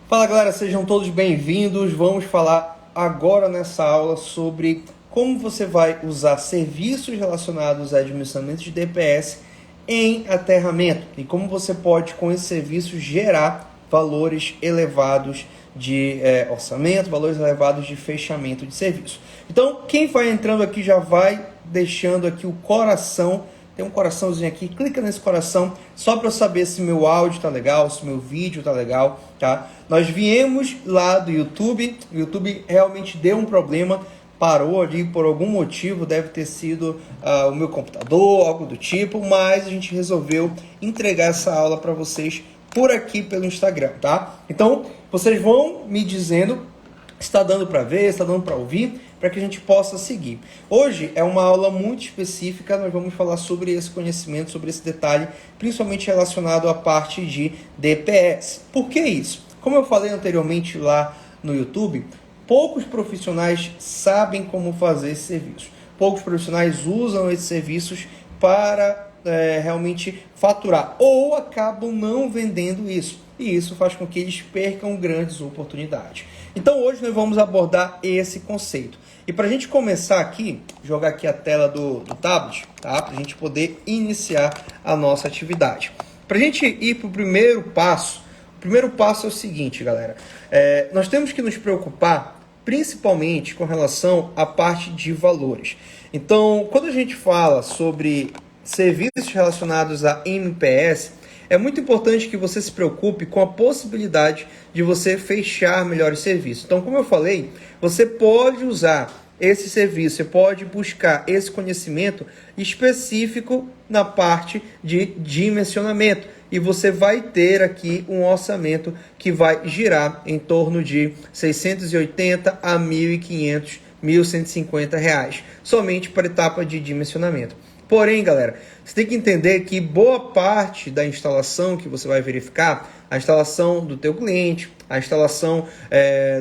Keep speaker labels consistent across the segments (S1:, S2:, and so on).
S1: Fala galera, sejam todos bem-vindos. Vamos falar agora nessa aula sobre como você vai usar serviços relacionados a administramento de DPS em aterramento e como você pode, com esse serviço, gerar valores elevados de orçamento, valores elevados de fechamento de serviço. Então, quem vai entrando aqui já vai deixando aqui o coração. Tem um coraçãozinho aqui, clica nesse coração só para eu saber se meu áudio tá legal, se meu vídeo tá legal, tá? Nós viemos lá do YouTube, o YouTube realmente deu um problema, parou ali por algum motivo, deve ter sido o meu computador, algo do tipo, mas a gente resolveu entregar essa aula para vocês por aqui pelo Instagram, tá? Então, vocês vão me dizendo se está dando para ver, se está dando para ouvir, para que a gente possa seguir. Hoje é uma aula muito específica, nós vamos falar sobre esse conhecimento, sobre esse detalhe, principalmente relacionado à parte de DPS. Por que isso? Como eu falei anteriormente lá no YouTube, poucos profissionais sabem como fazer esse serviço. Poucos profissionais usam esses serviços para realmente faturar ou acabam não vendendo isso. E isso faz com que eles percam grandes oportunidades. Então hoje nós vamos abordar esse conceito. E para a gente começar aqui, jogar aqui a tela do tablet, tá? Para a gente poder iniciar a nossa atividade. Para a gente ir para o primeiro passo é o seguinte, galera. Nós temos que nos preocupar principalmente com relação à parte de valores. Então, quando a gente fala sobre serviços relacionados a MPS, é muito importante que você se preocupe com a possibilidade de você fechar melhores serviços. Então, como eu falei, você pode usar esse serviço, você pode buscar esse conhecimento específico na parte de dimensionamento. E você vai ter aqui um orçamento que vai girar em torno de 680 a 1.500, 1.150 reais, somente para a etapa de dimensionamento. Porém, galera, você tem que entender que boa parte da instalação que você vai verificar, a instalação do teu cliente, a instalação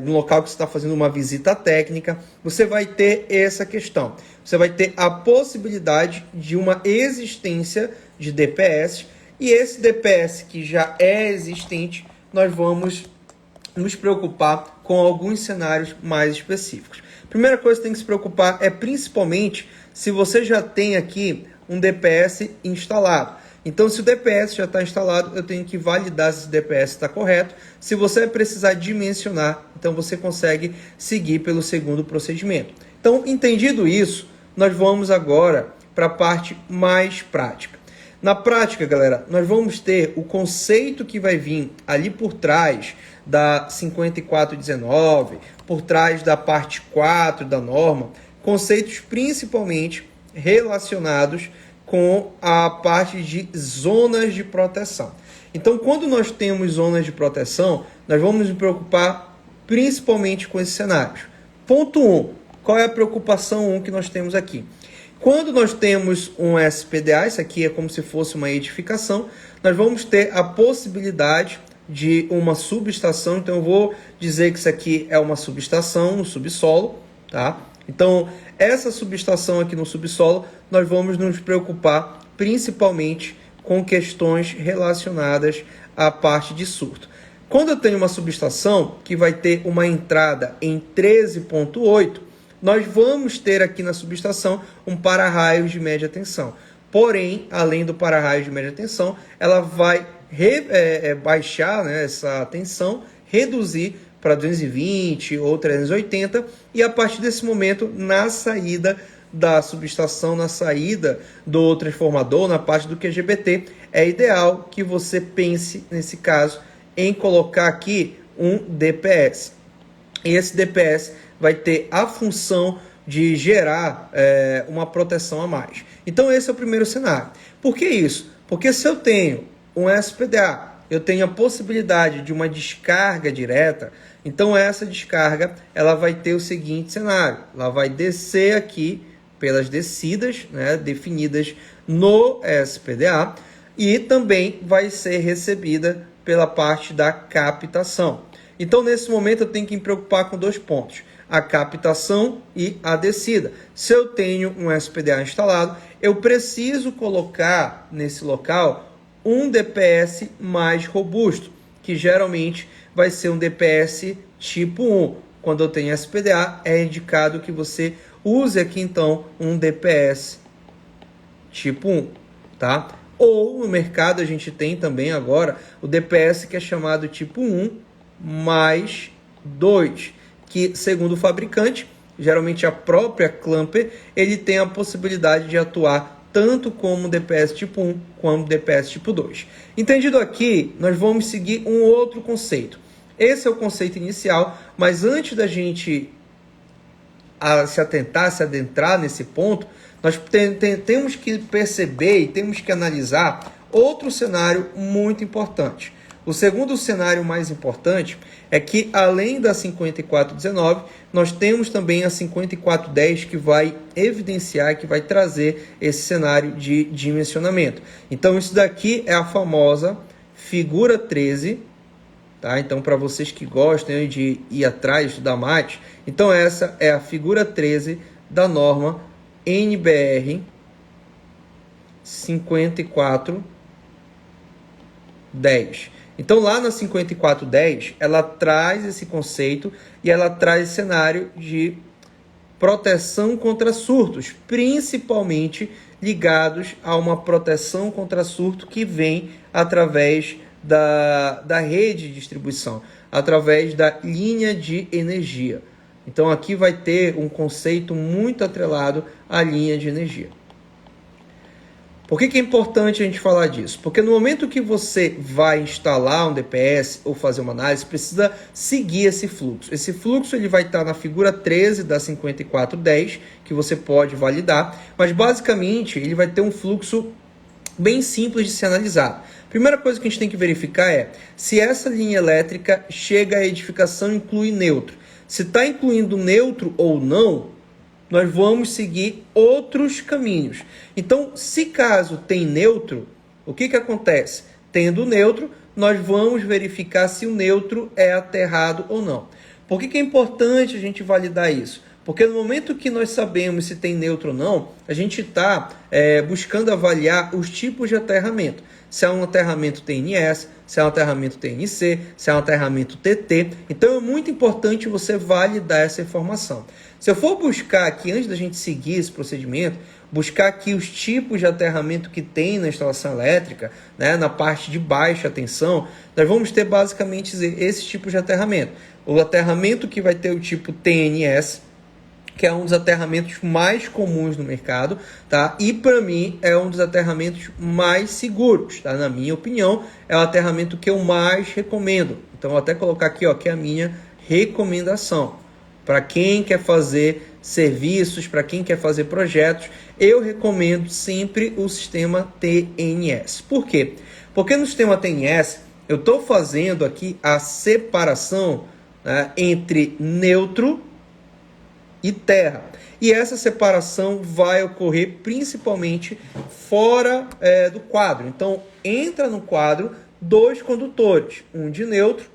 S1: no local que você está fazendo uma visita técnica, você vai ter essa questão. Você vai ter a possibilidade de uma existência de DPS, e esse DPS que já é existente, nós vamos nos preocupar com alguns cenários mais específicos. Primeira coisa que tem que se preocupar é principalmente se você já tem aqui um DPS instalado. Então, se o DPS já está instalado, eu tenho que validar se esse DPS está correto. Se você precisar dimensionar, então você consegue seguir pelo segundo procedimento. Então, entendido isso, nós vamos agora para a parte mais prática. Na prática, galera, nós vamos ter o conceito que vai vir ali por trás da 5419, por trás da parte 4 da norma, conceitos principalmente relacionados com a parte de zonas de proteção. Então, quando nós temos zonas de proteção, nós vamos nos preocupar principalmente com esses cenários. Ponto 1. Qual é a preocupação 1 que nós temos aqui? Quando nós temos um SPDA, isso aqui é como se fosse uma edificação, nós vamos ter a possibilidade de uma subestação. Então, eu vou dizer que isso aqui é uma subestação no subsolo, tá? Então, essa subestação aqui no subsolo, nós vamos nos preocupar principalmente com questões relacionadas à parte de surto. Quando eu tenho uma subestação que vai ter uma entrada em 13.8, nós vamos ter aqui na subestação um para-raios de média tensão. Porém, além do para-raios de média tensão, ela vai baixar, né, essa tensão, reduzir para 220 ou 380, e a partir desse momento, na saída da subestação, na saída do transformador, na parte do QGBT, é ideal que você pense, nesse caso, em colocar aqui um DPS. E esse DPS vai ter a função de gerar uma proteção a mais. Então, esse é o primeiro cenário. Por que isso? Porque se eu tenho um SPDA, eu tenho a possibilidade de uma descarga direta, então essa descarga ela vai ter o seguinte cenário. Ela vai descer aqui pelas descidas, né, definidas no SPDA, e também vai ser recebida pela parte da captação. Então, nesse momento, eu tenho que me preocupar com dois pontos: a captação e a descida. Se eu tenho um SPDA instalado, eu preciso colocar nesse local um DPS mais robusto, que geralmente vai ser um DPS tipo 1. Quando eu tenho SPDA, é indicado que você use aqui, então, um DPS tipo 1, tá? Ou no mercado a gente tem também agora o DPS que é chamado tipo 1 mais 2, que segundo o fabricante, geralmente a própria Clamper, ele tem a possibilidade de atuar tanto como DPS tipo 1 como DPS tipo 2. Entendido aqui, nós vamos seguir um outro conceito. Esse é o conceito inicial, mas antes da gente se adentrar nesse ponto, nós temos que perceber e temos que analisar outro cenário muito importante. O segundo cenário mais importante é que, além da 5419, nós temos também a 5410 que vai evidenciar, que vai trazer esse cenário de dimensionamento. Então, isso daqui é a famosa figura 13, tá? Então, para vocês que gostam de ir atrás da mate, então essa é a figura 13 da norma NBR 5410. Então, lá na 5410, ela traz esse conceito e ela traz esse cenário de proteção contra surtos, principalmente ligados a uma proteção contra surto que vem através da rede de distribuição, através da linha de energia. Então, aqui vai ter um conceito muito atrelado à linha de energia. Por que é importante a gente falar disso? Porque no momento que você vai instalar um DPS ou fazer uma análise, precisa seguir esse fluxo. Esse fluxo ele vai estar na figura 13 da 5410, que você pode validar, mas basicamente ele vai ter um fluxo bem simples de ser analisado. Primeira coisa que a gente tem que verificar é se essa linha elétrica chega à edificação e inclui neutro. Se está incluindo neutro ou não, nós vamos seguir outros caminhos. Então, se caso tem neutro, o que acontece? Tendo neutro, nós vamos verificar se o neutro é aterrado ou não. Por que é importante a gente validar isso? Porque no momento que nós sabemos se tem neutro ou não, a gente está buscando avaliar os tipos de aterramento. Se é um aterramento TNS, se é um aterramento TNC, se é um aterramento TT. Então é muito importante você validar essa informação. Se eu for buscar aqui, antes da gente seguir esse procedimento, buscar aqui os tipos de aterramento que tem na instalação elétrica, né, na parte de baixa tensão, nós vamos ter basicamente esses tipos de aterramento. O aterramento que vai ter o tipo TNS, que é um dos aterramentos mais comuns no mercado, tá? E para mim é um dos aterramentos mais seguros, tá? Na minha opinião, é o aterramento que eu mais recomendo. Então, vou até colocar aqui, ó, que é a minha recomendação. Para quem quer fazer serviços, para quem quer fazer projetos, eu recomendo sempre o sistema TNS. Por quê? Porque no sistema TNS, eu estou fazendo aqui a separação, né, entre neutro e terra. E essa separação vai ocorrer principalmente fora do quadro. Então, entra no quadro dois condutores, um de neutro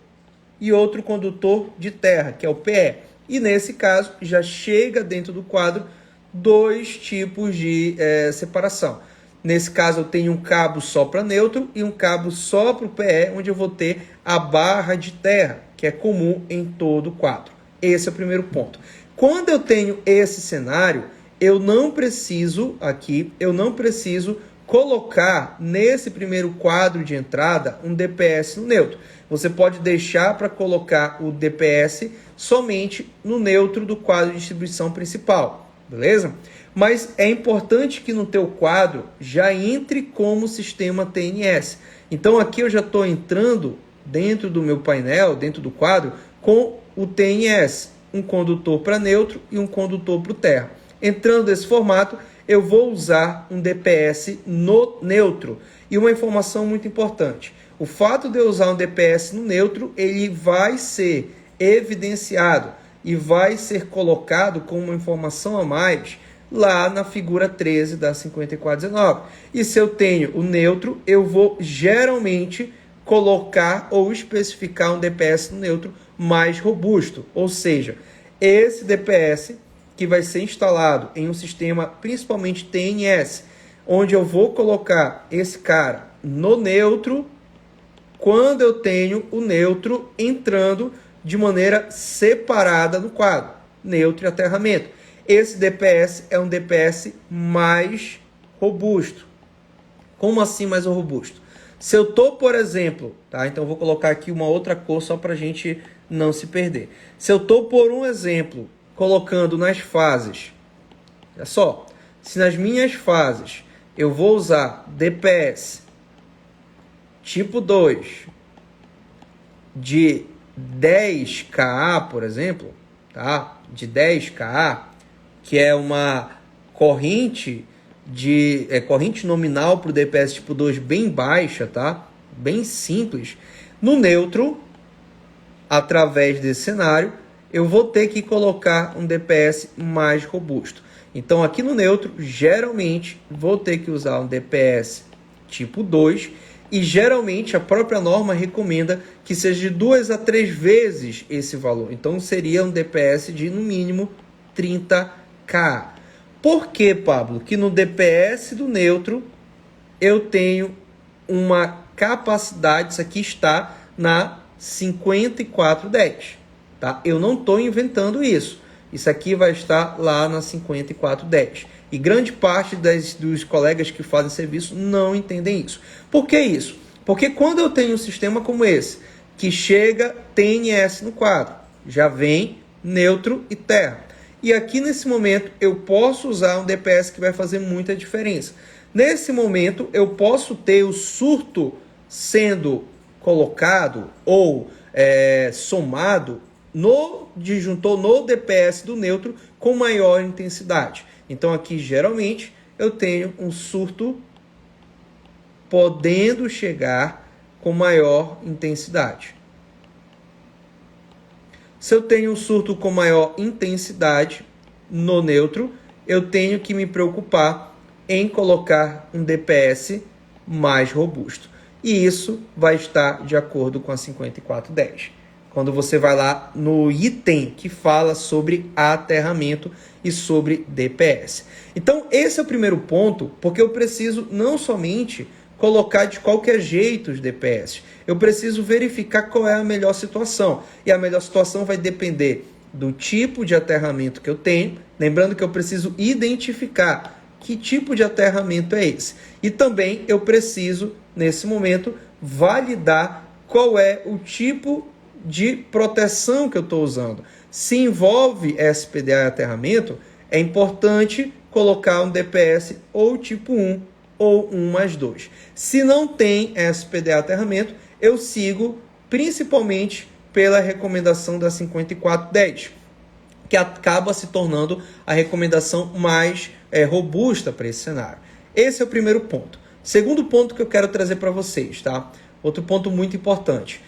S1: e outro condutor de terra, que é o PE. E nesse caso, já chega dentro do quadro dois tipos de separação. Nesse caso, eu tenho um cabo só para neutro e um cabo só para o PE, onde eu vou ter a barra de terra, que é comum em todo o quadro. Esse é o primeiro ponto. Quando eu tenho esse cenário, eu não preciso colocar nesse primeiro quadro de entrada um DPS no neutro. Você pode deixar para colocar o DPS somente no neutro do quadro de distribuição principal, beleza? Mas é importante que no teu quadro já entre como sistema TNS. Então aqui eu já estou entrando dentro do meu painel, dentro do quadro, com o TNS. Um condutor para neutro e um condutor para o terra. Entrando nesse formato, eu vou usar um DPS no neutro. E uma informação muito importante. O fato de eu usar um DPS no neutro, ele vai ser evidenciado e vai ser colocado como uma informação a mais lá na figura 13 da 5419. E se eu tenho o neutro, eu vou geralmente colocar ou especificar um DPS no neutro mais robusto, ou seja, esse DPS que vai ser instalado em um sistema principalmente TNS, onde eu vou colocar esse cara no neutro quando eu tenho o neutro entrando de maneira separada no quadro, neutro e aterramento. Esse DPS é um DPS mais robusto. Como assim mais robusto? Se eu estou, por exemplo, tá? Então eu vou colocar aqui uma outra cor só para a gente não se perder. Se eu estou, por um exemplo, colocando nas fases, olha só, se nas minhas fases eu vou usar DPS tipo 2 de 10 kA, por exemplo, tá? De 10 kA, que é uma corrente corrente nominal para o DPS tipo 2 bem baixa, tá? Bem simples. No neutro, através desse cenário, eu vou ter que colocar um DPS mais robusto. Então, aqui no neutro, geralmente, vou ter que usar um DPS tipo 2 e, geralmente, a própria norma recomenda que seja de 2 a 3 vezes esse valor. Então, seria um DPS de, no mínimo, 30k. Por que, Pablo? Que no DPS do neutro, eu tenho uma capacidade, isso aqui está na 5410. Tá? Eu não estou inventando isso. Isso aqui vai estar lá na 5410. E grande parte dos colegas que fazem serviço não entendem isso. Por que isso? Porque quando eu tenho um sistema como esse, que chega TNS no quadro, já vem neutro e terra. E aqui nesse momento eu posso usar um DPS que vai fazer muita diferença. Nesse momento eu posso ter o surto sendo colocado ou somado no disjuntor, no DPS do neutro com maior intensidade. Então aqui geralmente eu tenho um surto podendo chegar com maior intensidade. Se eu tenho um surto com maior intensidade no neutro, eu tenho que me preocupar em colocar um DPS mais robusto. E isso vai estar de acordo com a 5410. Quando você vai lá no item que fala sobre aterramento e sobre DPS. Então, esse é o primeiro ponto, porque eu preciso não somente colocar de qualquer jeito os DPS. Eu preciso verificar qual é a melhor situação. E a melhor situação vai depender do tipo de aterramento que eu tenho. Lembrando que eu preciso identificar que tipo de aterramento é esse. E também eu preciso, nesse momento, validar qual é o tipo de proteção que eu estou usando. Se envolve SPDA e aterramento, é importante colocar um DPS ou tipo 1 ou 1+2. Se não tem SPDA aterramento, eu sigo principalmente pela recomendação da 5410, que acaba se tornando a recomendação mais robusta para esse cenário. Esse é o primeiro ponto. Segundo ponto que eu quero trazer para vocês, tá? Outro ponto muito importante.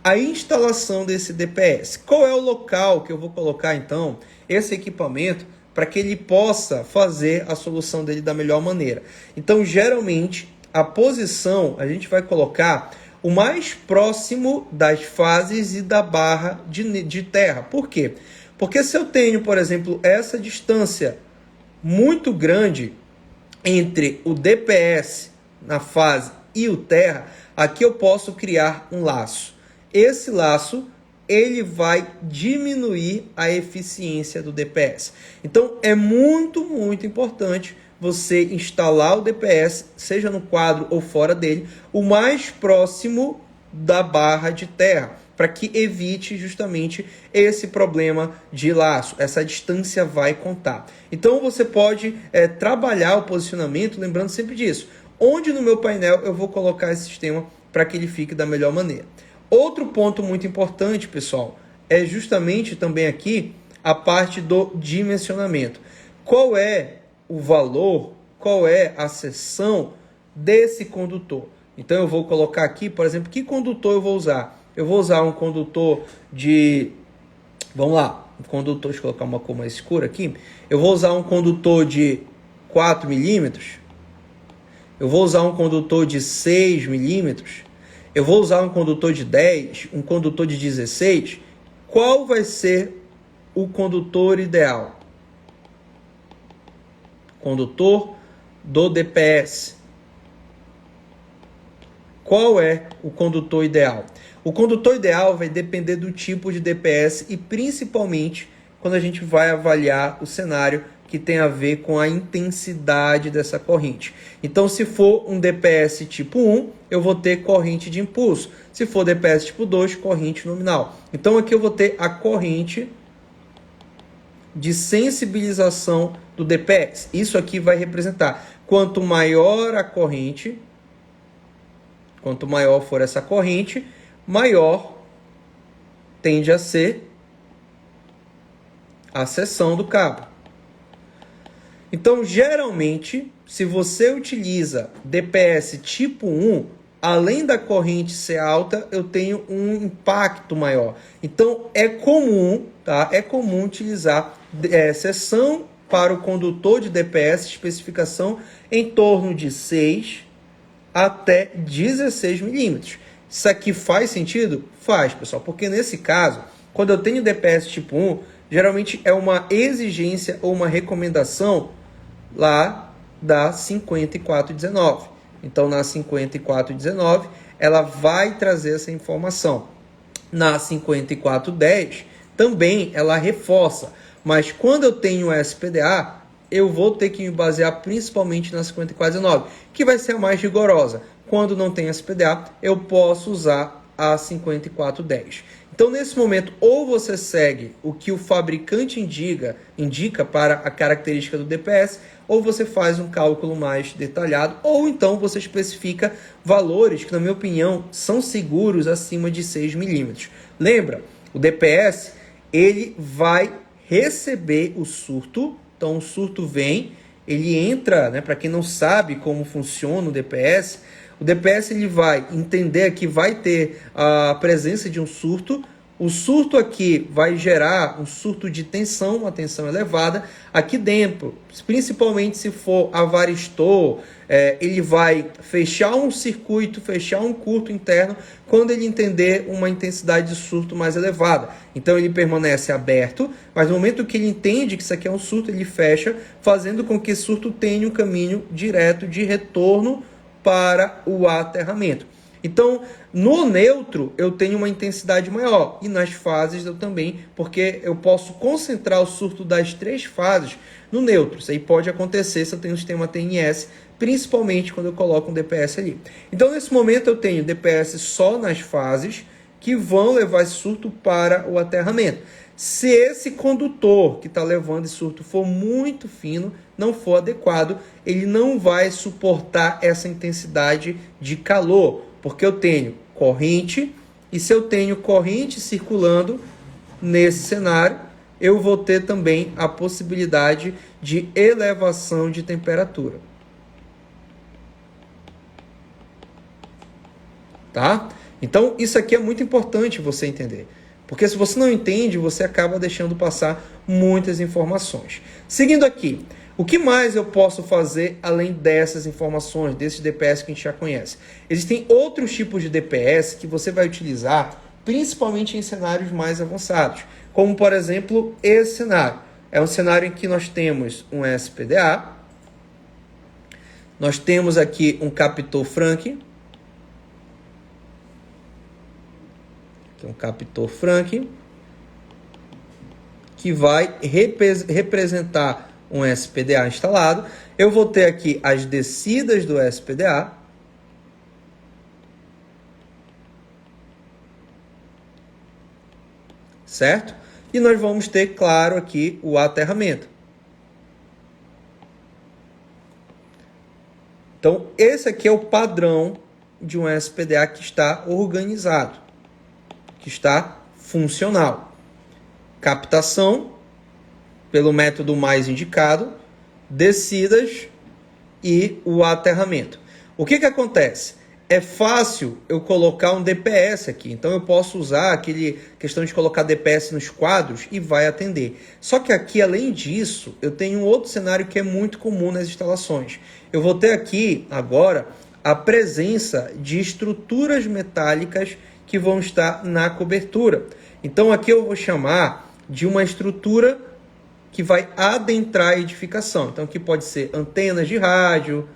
S1: A instalação desse DPS. Qual é o local que eu vou colocar, então, esse equipamento para que ele possa fazer a solução dele da melhor maneira? Então, geralmente, a posição a gente vai colocar o mais próximo das fases e da barra de terra. Por quê? Porque se eu tenho, por exemplo, essa distância muito grande entre o DPS na fase e o terra, aqui eu posso criar um laço. Esse laço ele vai diminuir a eficiência do DPS. Então é muito importante você instalar o DPS, seja no quadro ou fora dele, o mais próximo da barra de terra, para que evite justamente esse problema de laço. Essa distância vai contar. Então você pode trabalhar o posicionamento, lembrando sempre disso. Onde no meu painel eu vou colocar esse sistema para que ele fique da melhor maneira. Outro ponto muito importante, pessoal, é justamente também aqui a parte do dimensionamento. Qual é o valor, qual é a seção desse condutor? Então eu vou colocar aqui, por exemplo, que condutor eu vou usar? Eu vou usar um condutor de... Vamos lá, um condutor, deixa eu colocar uma cor mais escura aqui. Eu vou usar um condutor de 4 milímetros. Eu vou usar um condutor de 6 milímetros. Eu vou usar um condutor de 10, um condutor de 16. Qual vai ser o condutor ideal? Condutor do DPS. qual é o condutor ideal? O condutor ideal vai depender do tipo de DPS e principalmente quando a gente vai avaliar o cenário que tem a ver com a intensidade dessa corrente. Então, se for um DPS tipo 1, eu vou ter corrente de impulso. Se for DPS tipo 2, corrente nominal. Então, aqui eu vou ter a corrente de sensibilização do DPS. Isso aqui vai representar quanto maior a corrente, quanto maior for essa corrente, maior tende a ser a seção do cabo. Então, geralmente, se você utiliza DPS tipo 1, além da corrente ser alta, eu tenho um impacto maior. Então, é comum, tá? É comum utilizar seção para o condutor de DPS, especificação em torno de 6 até 16 milímetros. Isso aqui faz sentido? Faz, pessoal, porque nesse caso, quando eu tenho DPS tipo 1, geralmente é uma exigência ou uma recomendação lá da 5419. Então, na 5419, ela vai trazer essa informação. Na 5410, também ela reforça. Mas quando eu tenho SPDA, eu vou ter que me basear principalmente na 5419, que vai ser a mais rigorosa. Quando não tem SPDA, eu posso usar a 5410. Então, nesse momento, ou você segue o que o fabricante indica para a característica do DPS, ou você faz um cálculo mais detalhado, ou então você especifica valores que, na minha opinião, são seguros acima de 6 milímetros. Lembra, o DPS ele vai receber o surto, então o surto vem, ele entra, né, para quem não sabe como funciona o DPS ele vai entender que vai ter a presença de um surto. O surto aqui vai gerar um surto de tensão, uma tensão elevada. Aqui dentro, principalmente se for a varistor, ele vai fechar um circuito, fechar um curto interno, quando ele entender uma intensidade de surto mais elevada. Então ele permanece aberto, mas no momento que ele entende que isso aqui é um surto, ele fecha, fazendo com que esse surto tenha um caminho direto de retorno para o aterramento. Então, no neutro, eu tenho uma intensidade maior. E nas fases eu também, porque eu posso concentrar o surto das 3 fases no neutro. Isso aí pode acontecer se eu tenho um sistema TNS, principalmente quando eu coloco um DPS ali. Então, nesse momento, eu tenho DPS só nas fases que vão levar esse surto para o aterramento. Se esse condutor que está levando esse surto for muito fino, não for adequado, ele não vai suportar essa intensidade de calor, porque eu tenho corrente, e se eu tenho corrente circulando nesse cenário, eu vou ter também a possibilidade de elevação de temperatura. Tá? Então, isso aqui é muito importante você entender. Porque se você não entende, você acaba deixando passar muitas informações. Seguindo aqui, o que mais eu posso fazer além dessas informações, desses DPS que a gente já conhece? Existem outros tipos de DPS que você vai utilizar, principalmente em cenários mais avançados. Como, por exemplo, esse cenário. É um cenário em que nós temos um SPDA, nós temos aqui um captor Frank, um captor Frank, que vai representar um SPDA instalado. Eu vou ter aqui as descidas do SPDA. Certo? E nós vamos ter, claro, aqui o aterramento. Então, esse aqui é o padrão de um SPDA que está organizado, que está funcional. Captação, pelo método mais indicado, descidas e o aterramento. O que acontece? É fácil eu colocar um DPS aqui, então eu posso usar aquele questão de colocar DPS nos quadros e vai atender. Só que aqui, além disso, eu tenho um outro cenário que é muito comum nas instalações. Eu vou ter aqui, agora, a presença de estruturas metálicas que vão estar na cobertura. Então aqui eu vou chamar de uma estrutura que vai adentrar a edificação. Então aqui pode ser antenas de rádio,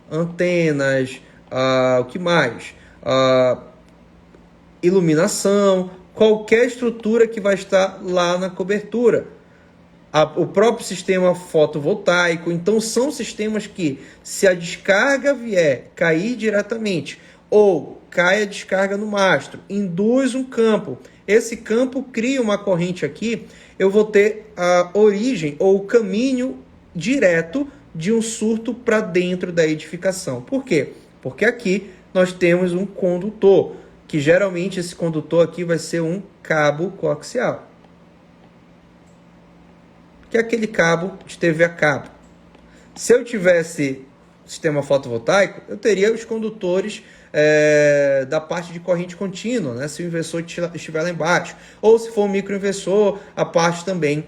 S1: antenas, o que mais? iluminação, qualquer estrutura que vai estar lá na cobertura. O próprio sistema fotovoltaico. Então, são sistemas que, se a descarga vier cair diretamente ou cai a descarga no mastro, induz um campo. Esse campo cria uma corrente aqui, eu vou ter a origem ou o caminho direto de um surto para dentro da edificação. Por quê? Porque aqui nós temos um condutor, que geralmente esse condutor aqui vai ser um cabo coaxial, que é aquele cabo de TV a cabo. Se eu tivesse sistema fotovoltaico, eu teria os condutores da parte de corrente contínua, né? Se o inversor estiver lá embaixo. Ou se for um microinversor, a parte também,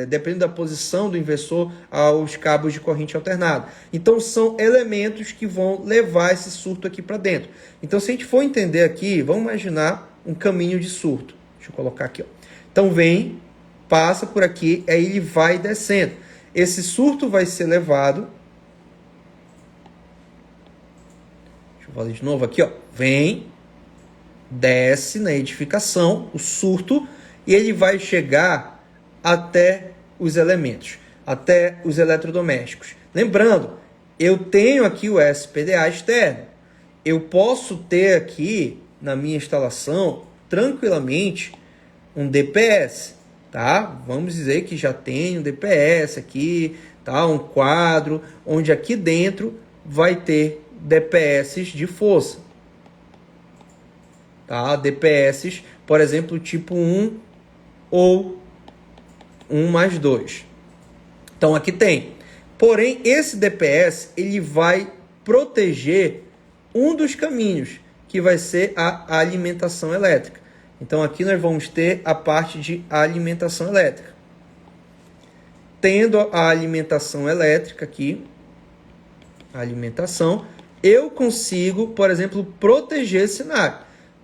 S1: dependendo da posição do inversor, aos cabos de corrente alternada. Então, são elementos que vão levar esse surto aqui para dentro. Então, se a gente for entender aqui, vamos imaginar um caminho de surto. Deixa eu colocar aqui. Ó. Então, vem, passa por aqui, aí ele vai descendo. Esse surto vai ser levado. Deixa eu fazer de novo aqui, ó. Vem, desce na edificação, o surto, e ele vai chegar até os elementos, até os eletrodomésticos. Lembrando, eu tenho aqui o SPDA externo. Eu posso ter aqui, na minha instalação, tranquilamente, um DPS. Tá? Vamos dizer que já tem um DPS aqui, tá? Um quadro, onde aqui dentro vai ter DPS de força. Tá? DPS, por exemplo, tipo 1 ou 1+2. Então aqui tem. Porém, esse DPS ele vai proteger um dos caminhos, que vai ser a alimentação elétrica. Então, aqui nós vamos ter a parte de alimentação elétrica. Tendo a alimentação elétrica aqui, a alimentação, eu consigo, por exemplo, proteger esse cenário.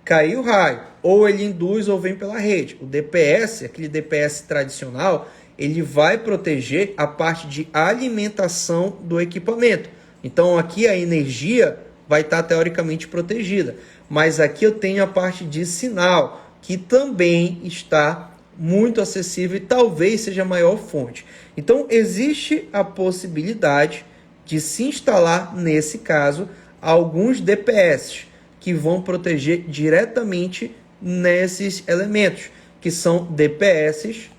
S1: Cair o raio, ou ele induz ou vem pela rede. O DPS, aquele DPS tradicional, ele vai proteger a parte de alimentação do equipamento. Então, aqui a energia vai estar teoricamente protegida. Mas aqui eu tenho a parte de sinal, que também está muito acessível e talvez seja a maior fonte. Então, existe a possibilidade de se instalar, nesse caso, alguns DPS que vão proteger diretamente nesses elementos, que são DPS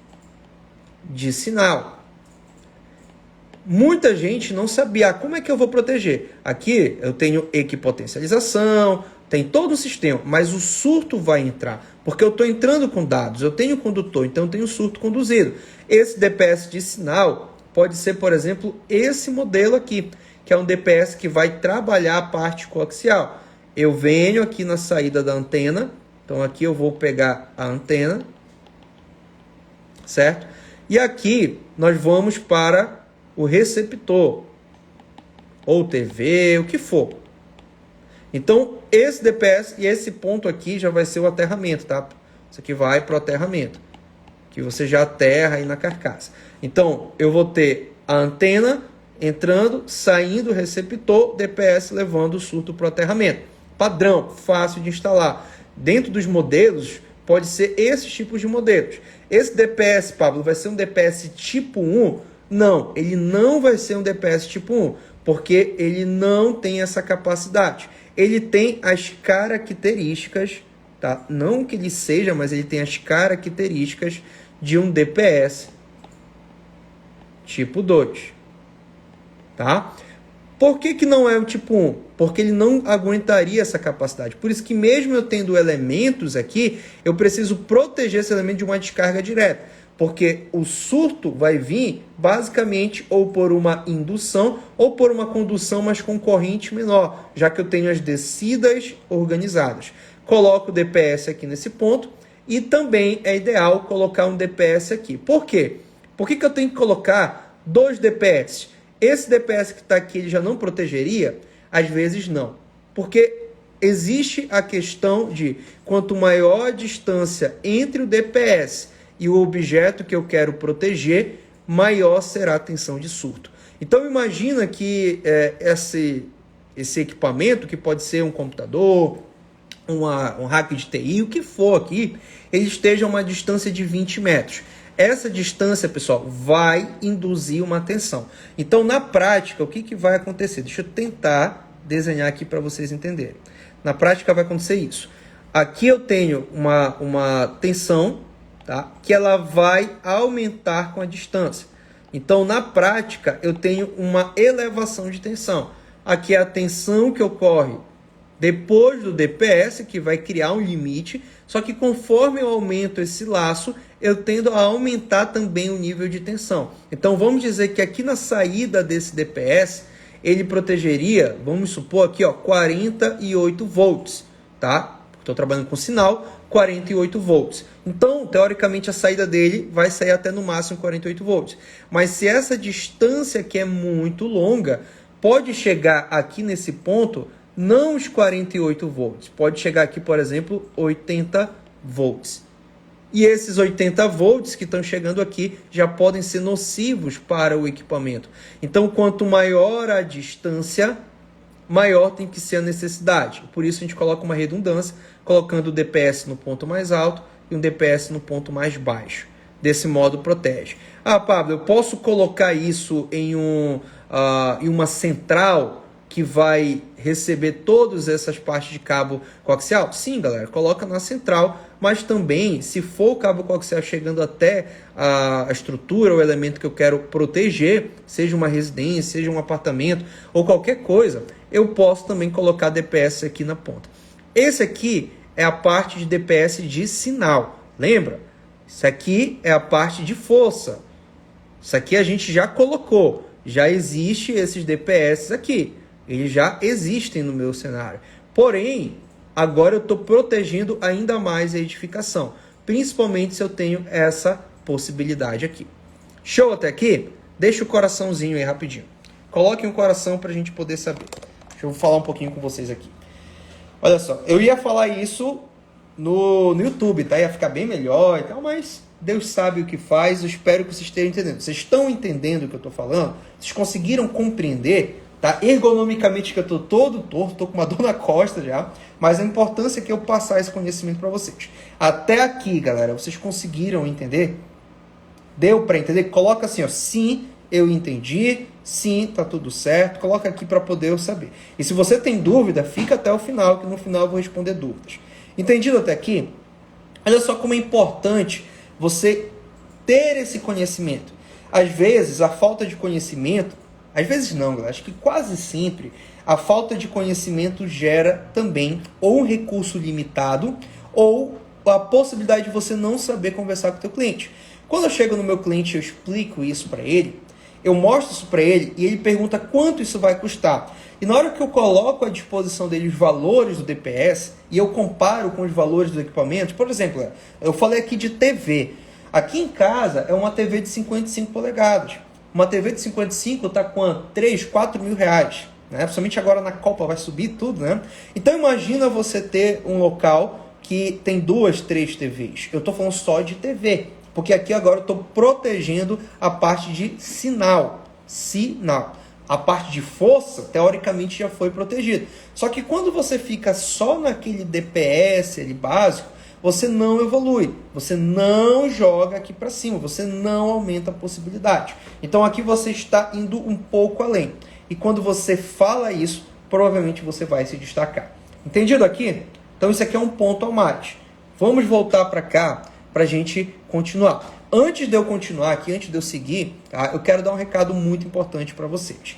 S1: de sinal. Muita gente não sabia como é que eu vou proteger. Aqui eu tenho equipotencialização, tem todo o sistema, mas o surto vai entrar, porque eu estou entrando com dados, eu tenho condutor, então eu tenho surto conduzido. Esse DPS de sinal pode ser, por exemplo, esse modelo aqui, que é um DPS que vai trabalhar a parte coaxial. Eu venho aqui na saída da antena, então aqui eu vou pegar a antena, certo? E aqui nós vamos para o receptor, ou TV, o que for. Então, esse DPS e esse ponto aqui já vai ser o aterramento, tá? Isso aqui vai para o aterramento, que você já aterra aí na carcaça. Então, eu vou ter a antena entrando, saindo o receptor, DPS levando o surto para o aterramento. Padrão, fácil de instalar. Dentro dos modelos, pode ser esses tipos de modelos. Esse DPS, Pablo, vai ser um DPS tipo 1? Não, ele não vai ser um DPS tipo 1, porque ele não tem essa capacidade. Ele tem as características, tá? Não que ele seja, mas ele tem as características de um DPS tipo 2, tá? Por que não é o tipo 1? Porque ele não aguentaria essa capacidade. Por isso que mesmo eu tendo elementos aqui, eu preciso proteger esse elemento de uma descarga direta. Porque o surto vai vir basicamente ou por uma indução ou por uma condução, mas com corrente menor, já que eu tenho as descidas organizadas. Coloco o DPS aqui nesse ponto e também é ideal colocar um DPS aqui. Por quê? Por que eu tenho que colocar dois DPS? Esse DPS que está aqui ele já não protegeria? Às vezes não. Porque existe a questão de quanto maior a distância entre o DPS e o objeto que eu quero proteger, maior será a tensão de surto. Então imagina que esse equipamento, que pode ser um computador, um rack de TI, o que for aqui, ele esteja a uma distância de 20 metros. Essa distância, pessoal, vai induzir uma tensão. Então, na prática, o que vai acontecer? Deixa eu tentar desenhar aqui para vocês entenderem. Na prática, vai acontecer isso. Aqui eu tenho uma tensão, tá? Que ela vai aumentar com a distância. Então, na prática, eu tenho uma elevação de tensão. Aqui é a tensão que ocorre depois do DPS, que vai criar um limite, só que conforme eu aumento esse laço, eu tendo a aumentar também o nível de tensão. Então, vamos dizer que aqui na saída desse DPS, ele protegeria, vamos supor aqui, ó, 48 volts, tá? Estou trabalhando com sinal, 48 volts. Então, teoricamente, a saída dele vai sair até no máximo 48 volts. Mas se essa distância aqui é muito longa, pode chegar aqui nesse ponto, não os 48 volts. Pode chegar aqui, por exemplo, 80 volts. E esses 80 volts que estão chegando aqui já podem ser nocivos para o equipamento. Então, quanto maior a distância, maior tem que ser a necessidade. Por isso, a gente coloca uma redundância, colocando o DPS no ponto mais alto e um DPS no ponto mais baixo. Desse modo, protege. Ah, Pablo, eu posso colocar isso em uma central que vai receber todas essas partes de cabo coaxial? Sim, galera, coloca na central, mas também, se for o cabo coaxial chegando até a estrutura, o elemento que eu quero proteger, seja uma residência, seja um apartamento ou qualquer coisa, eu posso também colocar DPS aqui na ponta. Esse aqui é a parte de DPS de sinal, lembra? Isso aqui é a parte de força. Isso aqui a gente já colocou, já existe esses DPS aqui. Eles já existem no meu cenário. Porém, agora eu estou protegendo ainda mais a edificação. Principalmente se eu tenho essa possibilidade aqui. Show até aqui? Deixa o coraçãozinho aí rapidinho. Coloquem um coração para a gente poder saber. Deixa eu falar um pouquinho com vocês aqui. Olha só, eu ia falar isso no YouTube, tá? Ia ficar bem melhor e tal, mas Deus sabe o que faz. Eu espero que vocês estejam entendendo. Vocês estão entendendo o que eu estou falando? Vocês conseguiram compreender? Tá? Ergonomicamente que eu estou todo torto, estou com uma dor na costa já, mas a importância é que eu passar esse conhecimento para vocês. Até aqui, galera, vocês conseguiram entender? Deu para entender? Coloca assim, ó, sim, eu entendi, sim, tá tudo certo, coloca aqui para poder eu saber. E se você tem dúvida, fica até o final, que no final eu vou responder dúvidas. Entendido até aqui? Olha só como é importante você ter esse conhecimento. Às vezes, a falta de conhecimento, às vezes não, galera, acho que quase sempre a falta de conhecimento gera também ou um recurso limitado ou a possibilidade de você não saber conversar com o teu cliente. Quando eu chego no meu cliente, eu explico isso para ele, eu mostro isso para ele e ele pergunta quanto isso vai custar. E na hora que eu coloco à disposição dele os valores do DPS e eu comparo com os valores do equipamento, por exemplo, eu falei aqui de TV. Aqui em casa é uma TV de 55 polegadas. Uma TV de 55 está quanto? 3, 4 mil reais. Né? Principalmente agora na Copa vai subir tudo, né? Então imagina você ter um local que tem 2, 3 TVs. Eu estou falando só de TV. Porque aqui agora eu estou protegendo a parte de sinal. Sinal. A parte de força, teoricamente, já foi protegida. Só que quando você fica só naquele DPS ali básico, você não evolui, você não joga aqui para cima, você não aumenta a possibilidade. Então aqui você está indo um pouco além. E quando você fala isso, provavelmente você vai se destacar. Entendido aqui? Então isso aqui é um ponto a mais. Vamos voltar para cá para a gente continuar. Antes de eu continuar aqui, antes de eu seguir, tá, eu quero dar um recado muito importante para vocês.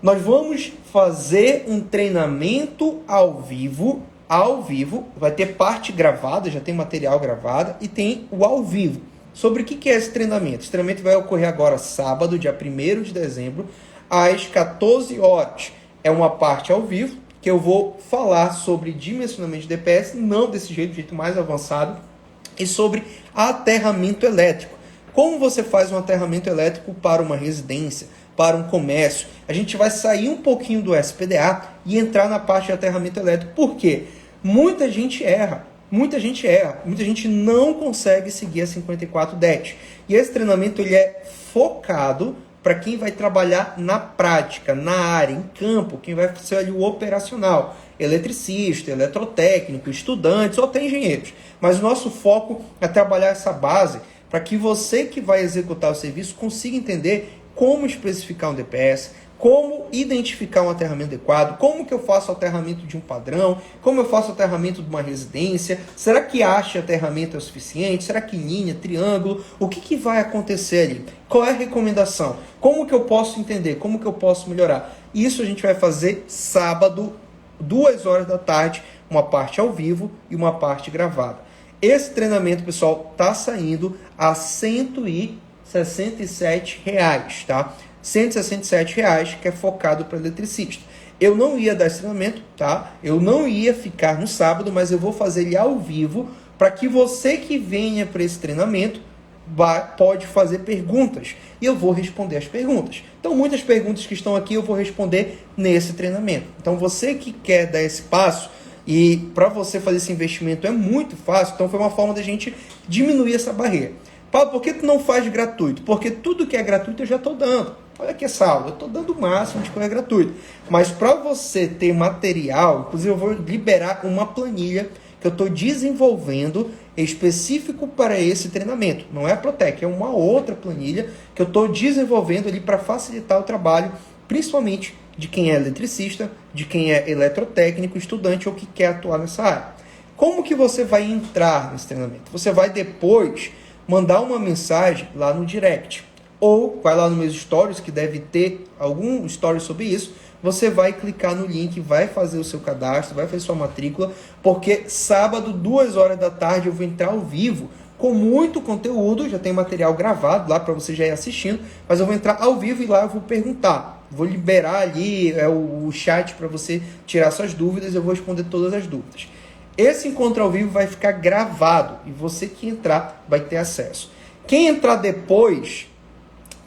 S1: Nós vamos fazer um treinamento ao vivo, vai ter parte gravada, já tem material gravado e tem o ao vivo. Sobre o que é esse treinamento? Esse treinamento vai ocorrer agora sábado, dia 1º de dezembro, às 14 horas. É uma parte ao vivo, que eu vou falar sobre dimensionamento de DPS, não desse jeito, do jeito mais avançado, e sobre aterramento elétrico. Como você faz um aterramento elétrico para uma residência, para um comércio? A gente vai sair um pouquinho do SPDA e entrar na parte de aterramento elétrico. Por quê? Muita gente erra, muita gente não consegue seguir a 54 DET. E esse treinamento ele é focado para quem vai trabalhar na prática, na área, em campo, quem vai ser ali o operacional, eletricista, eletrotécnico, estudantes ou até engenheiros. Mas o nosso foco é trabalhar essa base para que você que vai executar o serviço consiga entender como especificar um DPS, como identificar um aterramento adequado, como que eu faço o aterramento de um padrão, como eu faço o aterramento de uma residência, será que haste aterramento é o suficiente, será que linha, triângulo, o que vai acontecer ali, qual é a recomendação, como que eu posso entender, como que eu posso melhorar. Isso a gente vai fazer sábado, 2 horas da tarde, uma parte ao vivo e uma parte gravada. Esse treinamento, pessoal, está saindo a R$ 167, tá? R$ 167, que é focado para eletricista. Eu não ia dar esse treinamento, tá? Eu não ia ficar no sábado, mas eu vou fazer ele ao vivo para que você que venha para esse treinamento pode fazer perguntas e eu vou responder as perguntas. Então, muitas perguntas que estão aqui eu vou responder nesse treinamento. Então, você que quer dar esse passo e para você fazer esse investimento é muito fácil, então foi uma forma da gente diminuir essa barreira. Paulo, por que tu não faz gratuito? Porque tudo que é gratuito eu já estou dando. Olha aqui essa aula, eu estou dando o máximo de coisa gratuita. Mas para você ter material, inclusive eu vou liberar uma planilha que eu estou desenvolvendo específico para esse treinamento. Não é a Protec, é uma outra planilha que eu estou desenvolvendo ali para facilitar o trabalho, principalmente de quem é eletricista, de quem é eletrotécnico, estudante ou que quer atuar nessa área. Como que você vai entrar nesse treinamento? Você vai depois mandar uma mensagem lá no direct. Ou vai lá nos meus stories, que deve ter algum story sobre isso. Você vai clicar no link, vai fazer o seu cadastro, vai fazer sua matrícula, porque sábado, 2 horas da tarde, eu vou entrar ao vivo com muito conteúdo. Já tem material gravado lá para você já ir assistindo, mas eu vou entrar ao vivo e lá eu vou perguntar. Vou liberar ali o chat para você tirar suas dúvidas, eu vou responder todas as dúvidas. Esse encontro ao vivo vai ficar gravado e você que entrar vai ter acesso. Quem entrar depois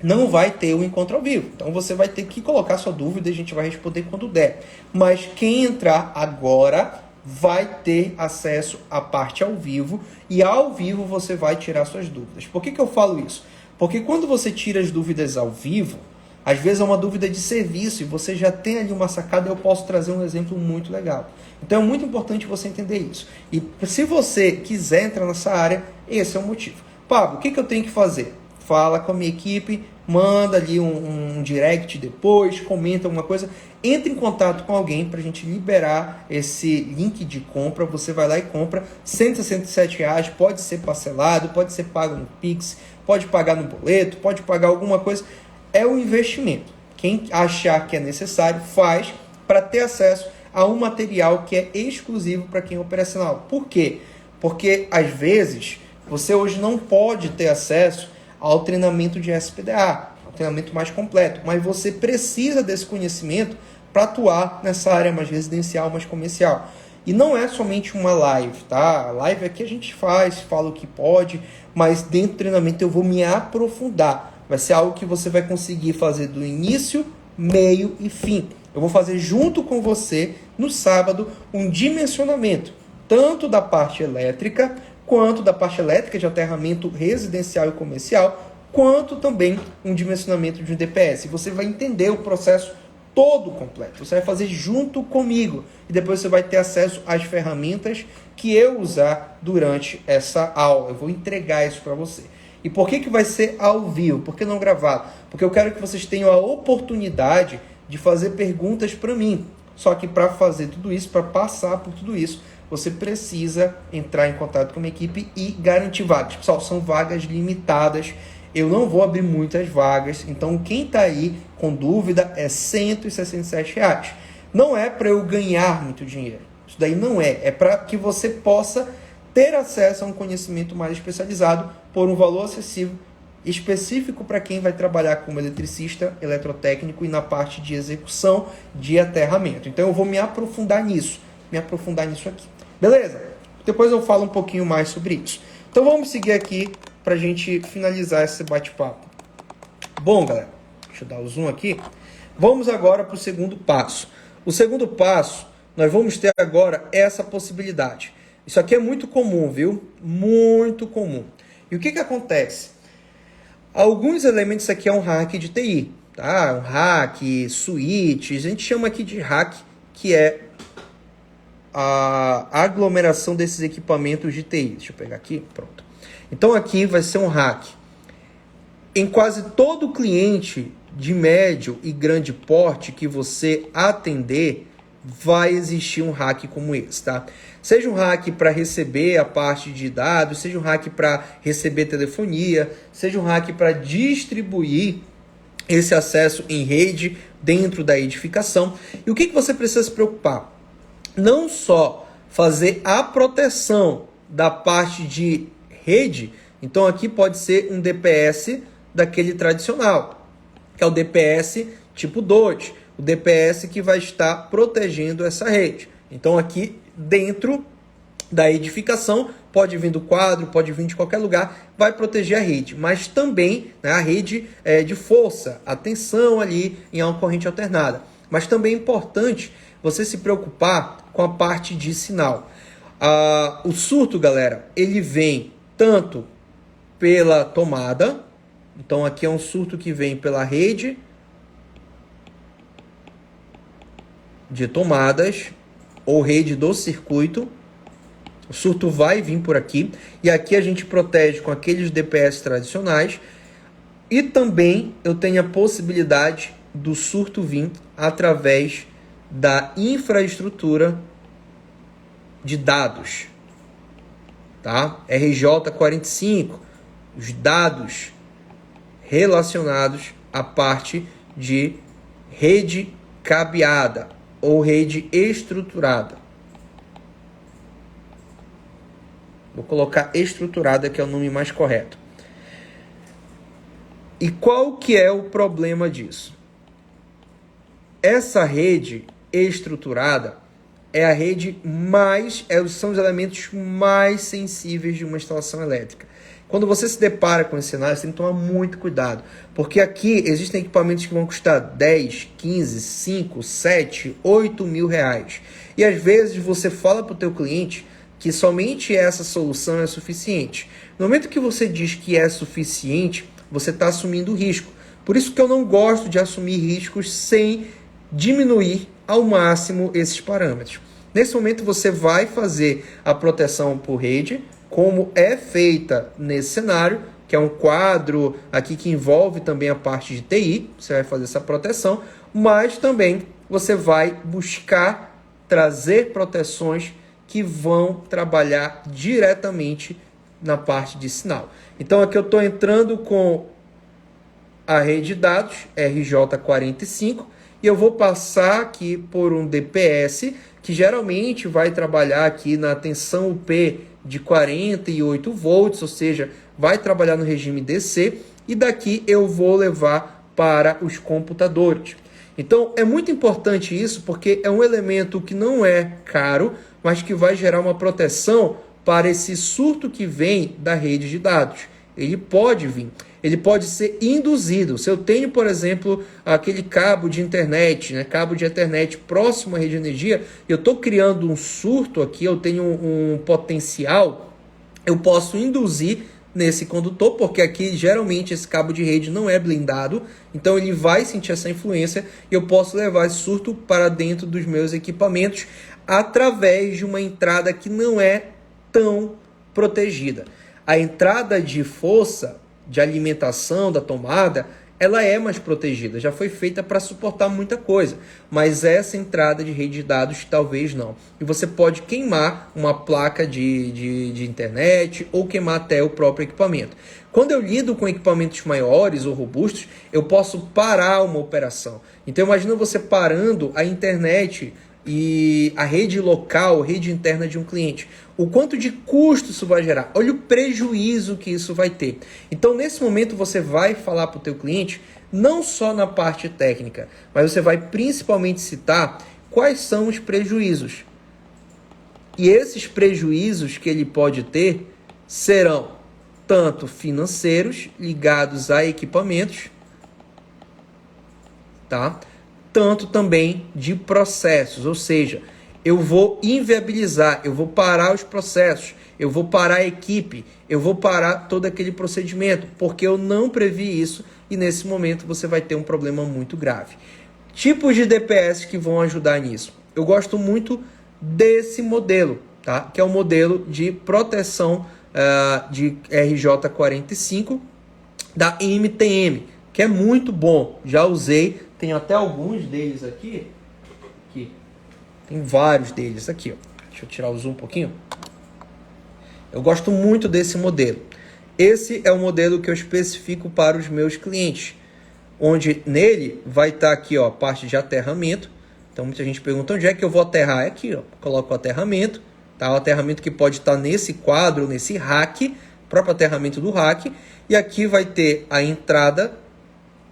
S1: não vai ter o encontro ao vivo. Então você vai ter que colocar sua dúvida e a gente vai responder quando der. Mas quem entrar agora vai ter acesso à parte ao vivo e ao vivo você vai tirar suas dúvidas. Por que eu falo isso? Porque quando você tira as dúvidas ao vivo, às vezes é uma dúvida de serviço e você já tem ali uma sacada. Eu posso trazer um exemplo muito legal. Então é muito importante você entender isso. E se você quiser entrar nessa área, esse é o motivo. Pablo, o que eu tenho que fazer? Fala com a minha equipe, manda ali um direct depois, comenta alguma coisa, entre em contato com alguém para a gente liberar esse link de compra. Você vai lá e compra R$ 167, pode ser parcelado, pode ser pago no Pix, pode pagar no boleto, pode pagar alguma coisa. É um investimento. Quem achar que é necessário, faz para ter acesso a um material que é exclusivo para quem é operacional. Por quê? Porque, às vezes, você hoje não pode ter acesso ao treinamento de SPDA, ao treinamento mais completo, mas você precisa desse conhecimento para atuar nessa área mais residencial, mais comercial. E não é somente uma live, tá? A live aqui a gente fala o que pode, mas dentro do treinamento eu vou me aprofundar. Vai ser algo que você vai conseguir fazer do início, meio e fim. Eu vou fazer junto com você, no sábado, um dimensionamento, tanto da parte elétrica, quanto da parte elétrica de aterramento residencial e comercial, quanto também um dimensionamento de um DPS. Você vai entender o processo todo completo. Você vai fazer junto comigo. E depois você vai ter acesso às ferramentas que eu usar durante essa aula. Eu vou entregar isso para você. E por que vai ser ao vivo? Por que não gravado? Porque eu quero que vocês tenham a oportunidade de fazer perguntas para mim. Só que para fazer tudo isso, para passar por tudo isso, você precisa entrar em contato com a minha equipe e garantir vagas. Pessoal, são vagas limitadas. Eu não vou abrir muitas vagas. Então, quem está aí com dúvida é R$ 167. Não é para eu ganhar muito dinheiro. Isso daí não é. É para que você possa ter acesso a um conhecimento mais especializado por um valor acessível, específico para quem vai trabalhar como eletricista, eletrotécnico e na parte de execução de aterramento. Então eu vou me aprofundar nisso aqui. Beleza? Depois eu falo um pouquinho mais sobre isso. Então vamos seguir aqui para a gente finalizar esse bate-papo. Bom, galera, deixa eu dar o zoom aqui. Vamos agora para o segundo passo. O segundo passo, nós vamos ter agora essa possibilidade. Isso aqui é muito comum, viu? Muito comum. E o que acontece? Alguns elementos aqui é um rack de TI, tá? Um rack, switches, a gente chama aqui de rack, que é a aglomeração desses equipamentos de TI. Deixa eu pegar aqui, pronto. Então aqui vai ser um rack. Em quase todo cliente de médio e grande porte que você atender, vai existir um rack como esse, tá? Seja um rack para receber a parte de dados, seja um rack para receber telefonia, seja um rack para distribuir esse acesso em rede dentro da edificação. E o que você precisa se preocupar? Não só fazer a proteção da parte de rede, então aqui pode ser um DPS daquele tradicional, que é o DPS tipo 2, o DPS que vai estar protegendo essa rede. Então aqui dentro da edificação, pode vir do quadro, pode vir de qualquer lugar, vai proteger a rede, mas também, né, a rede de força, a tensão ali em uma corrente alternada. Mas também é importante você se preocupar com a parte de sinal. O surto, galera, ele vem tanto pela tomada, então aqui é um surto que vem pela rede de tomadas ou rede do circuito. O surto vai vir por aqui e aqui a gente protege com aqueles DPS tradicionais e também eu tenho a possibilidade do surto vir através da infraestrutura de dados, tá? RJ45, os dados relacionados à parte de rede cabeada ou rede estruturada. Vou colocar estruturada, que é o nome mais correto. E qual que é o problema disso? Essa rede estruturada é a rede são os elementos mais sensíveis de uma instalação elétrica. Quando você se depara com esse cenário, você tem que tomar muito cuidado, porque aqui existem equipamentos que vão custar 10, 15, 5, 7, 8 mil reais. E às vezes você fala para o teu cliente que somente essa solução é suficiente. No momento que você diz que é suficiente, você está assumindo risco. Por isso que eu não gosto de assumir riscos sem diminuir ao máximo esses parâmetros. Nesse momento você vai fazer a proteção por rede, como é feita nesse cenário, que é um quadro aqui que envolve também a parte de TI, você vai fazer essa proteção, mas também você vai buscar trazer proteções que vão trabalhar diretamente na parte de sinal. Então aqui eu estou entrando com a rede de dados RJ45 e eu vou passar aqui por um DPS que geralmente vai trabalhar aqui na tensão UP de 48 volts, ou seja, vai trabalhar no regime DC e daqui eu vou levar para os computadores. Então é muito importante isso porque é um elemento que não é caro, mas que vai gerar uma proteção para esse surto que vem da rede de dados. Ele pode vir, ele pode ser induzido. Se eu tenho, por exemplo, aquele cabo de internet, né, cabo de Ethernet próximo à rede de energia, eu estou criando um surto aqui, eu tenho um potencial, eu posso induzir nesse condutor, porque aqui geralmente esse cabo de rede não é blindado, então ele vai sentir essa influência e eu posso levar esse surto para dentro dos meus equipamentos através de uma entrada que não é tão protegida. A entrada de força de alimentação da tomada, ela é mais protegida, já foi feita para suportar muita coisa, mas essa entrada de rede de dados talvez não. E você pode queimar uma placa de internet ou queimar até o próprio equipamento. Quando eu lido com equipamentos maiores ou robustos, eu posso parar uma operação. Então imagina você parando a internet e a rede local, rede interna de um cliente. O quanto de custo isso vai gerar? Olha o prejuízo que isso vai ter. Então, nesse momento, você vai falar para o teu cliente, não só na parte técnica, mas você vai principalmente citar quais são os prejuízos. E esses prejuízos que ele pode ter serão tanto financeiros, ligados a equipamentos, tá? Tanto também de processos, ou seja, eu vou inviabilizar, eu vou parar os processos, eu vou parar a equipe, eu vou parar todo aquele procedimento, porque eu não previ isso e nesse momento você vai ter um problema muito grave. Tipos de DPS que vão ajudar nisso. Eu gosto muito desse modelo, tá? Que é o modelo de proteção de RJ45 da MTM, que é muito bom. Já usei, tenho até alguns deles aqui. Tem vários deles aqui, ó. Deixa eu tirar o zoom um pouquinho. Eu gosto muito desse modelo. Esse é o modelo que eu especifico para os meus clientes, onde nele vai estar aqui, ó, a parte de aterramento. Então muita gente pergunta onde é que eu vou aterrar. É aqui, ó. Coloco o aterramento, tá? O aterramento que pode estar nesse quadro, nesse rack, próprio aterramento do rack. E aqui vai ter a entrada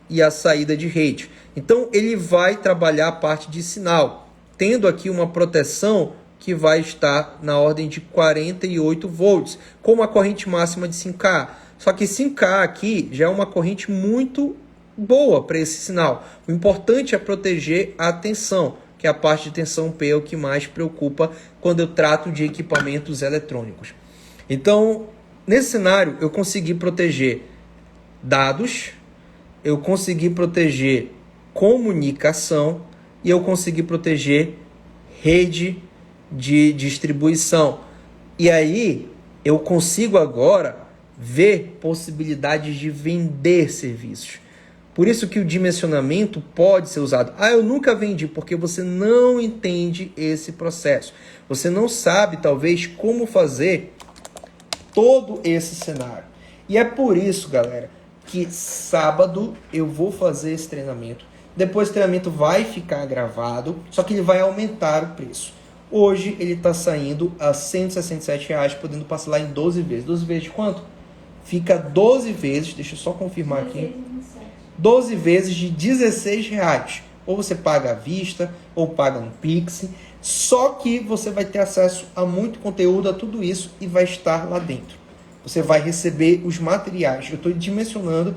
S1: e a saída de rede. Então ele vai trabalhar a parte de sinal, tendo aqui uma proteção que vai estar na ordem de 48 volts, com uma corrente máxima de 5K. Só que 5K aqui já é uma corrente muito boa para esse sinal. O importante é proteger a tensão, que é a parte de tensão P é o que mais preocupa quando eu trato de equipamentos eletrônicos. Então, nesse cenário, eu consegui proteger dados, eu consegui proteger comunicação e eu consegui proteger rede de distribuição. E aí eu consigo agora ver possibilidades de vender serviços. Por isso que o dimensionamento pode ser usado. Eu nunca vendi, porque você não entende esse processo. Você não sabe, talvez, como fazer todo esse cenário. E é por isso, galera, que sábado eu vou fazer esse treinamento. Depois o treinamento vai ficar gravado, só que ele vai aumentar o preço. Hoje ele está saindo a R$ 167,00, podendo parcelar em 12 vezes. 12 vezes de quanto? Fica 12 vezes, deixa eu só confirmar aqui. 12 vezes de R$ 16,00. Ou você paga à vista, ou paga no Pix. Só que você vai ter acesso a muito conteúdo, a tudo isso, e vai estar lá dentro. Você vai receber os materiais. Eu estou dimensionando,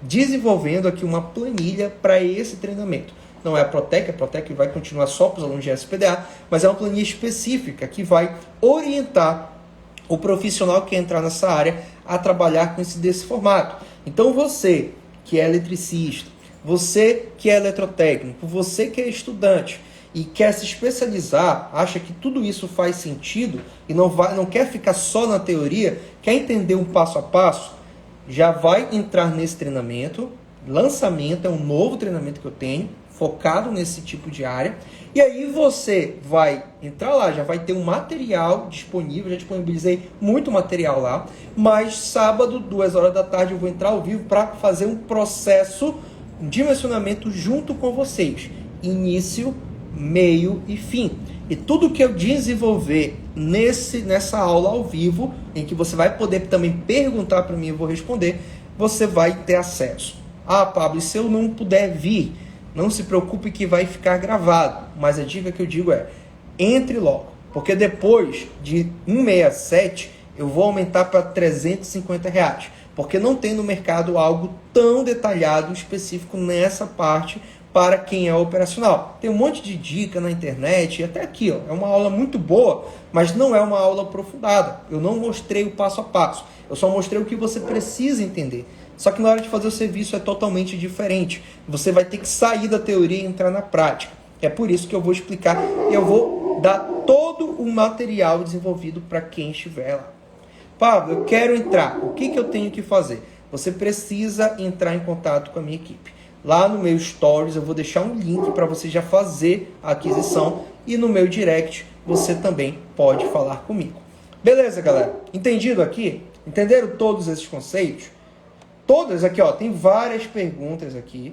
S1: desenvolvendo aqui uma planilha para esse treinamento. Não é a Protec vai continuar só para os alunos de SPDA, mas é uma planilha específica que vai orientar o profissional que quer entrar nessa área a trabalhar com desse formato. Então você que é eletricista, você que é eletrotécnico, você que é estudante e quer se especializar, acha que tudo isso faz sentido e não quer ficar só na teoria, quer entender um passo a passo, já vai entrar nesse treinamento. Lançamento é um novo treinamento que eu tenho, focado nesse tipo de área. E aí você vai entrar lá, já vai ter um material disponível, já disponibilizei muito material lá, mas sábado, 2 horas da tarde, eu vou entrar ao vivo para fazer um processo, um dimensionamento junto com vocês. Início, meio e fim. E tudo que eu desenvolver nessa aula ao vivo, em que você vai poder também perguntar para mim, eu vou responder, você vai ter acesso. Pablo, e se eu não puder vir? Não se preocupe que vai ficar gravado. Mas a dica que eu digo é, entre logo. Porque depois de 167, eu vou aumentar para R$ 350. Porque não tem no mercado algo tão detalhado, específico nessa parte para quem é operacional. Tem um monte de dica na internet, e até aqui, ó, é uma aula muito boa, mas não é uma aula aprofundada. Eu não mostrei o passo a passo. Eu só mostrei o que você precisa entender. Só que na hora de fazer o serviço é totalmente diferente. Você vai ter que sair da teoria e entrar na prática. É por isso que eu vou explicar e eu vou dar todo o material desenvolvido para quem estiver lá. Pablo, eu quero entrar. O que eu tenho que fazer? Você precisa entrar em contato com a minha equipe. Lá no meu Stories eu vou deixar um link para você já fazer a aquisição. E no meu direct você também pode falar comigo. Beleza, galera? Entendido aqui? Entenderam todos esses conceitos? Todas aqui, ó, tem várias perguntas aqui.